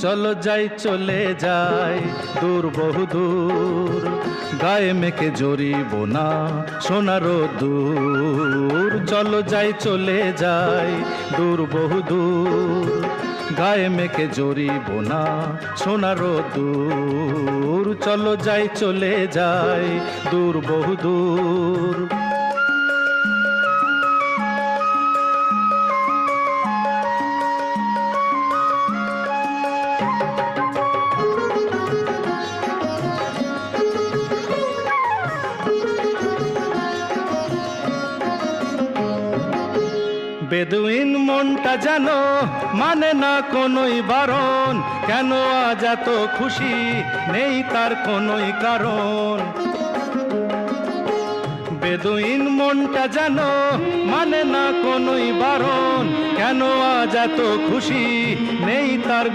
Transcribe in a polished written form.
চলো যাই চলে যাই দূর বহু দূর, গায়ে মেখে জড়িব না সোনার দূর। চলো যাই চলে যাই দূর বহু দূর, গায়ে মেখে জড়িব না সোনার দূর। চলো যাই চলে যাই দূর বহু দূর। বেদুইন মনটা যেন মানে না কোনোই বারণ, কেন আজ এত খুশি নেই তার কোনোই কারণ। বেদুইন মনটা যেন মানে না কোনোই বারণ, কেন আজ এত খুশি নেই তার